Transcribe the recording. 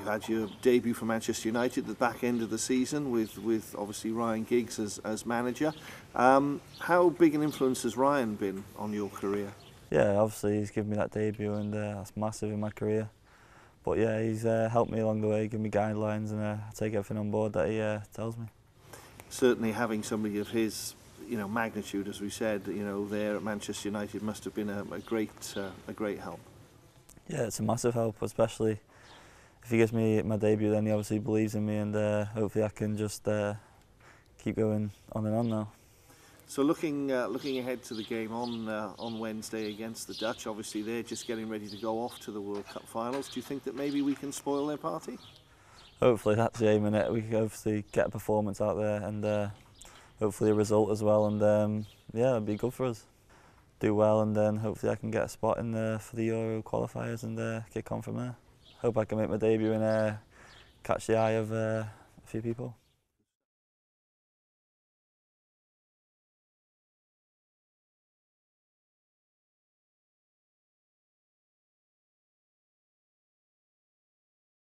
You had your debut for Manchester United at the back end of the season with obviously Ryan Giggs as manager. How big an influence has Ryan been on your career? Yeah, obviously he's given me that debut, and that's massive in my career. But yeah, he's helped me along the way, given me guidelines, and I take everything on board that he tells me. Certainly having somebody of his magnitude, as we said, there at Manchester United must have been a great help. Yeah, it's a massive help, especially if he gives me my debut. Then he obviously believes in me, and hopefully I can just keep going on and on now. So looking ahead to the game on Wednesday against the Dutch, obviously they're just getting ready to go off to the World Cup finals. Do you think that maybe we can spoil their party? Hopefully that's the aim in it. We can obviously get a performance out there, and hopefully a result as well. And yeah, it'd be good for us. Do well, and then hopefully I can get a spot in for the Euro qualifiers and kick on from there. Hope I can make my debut and catch the eye of a few people.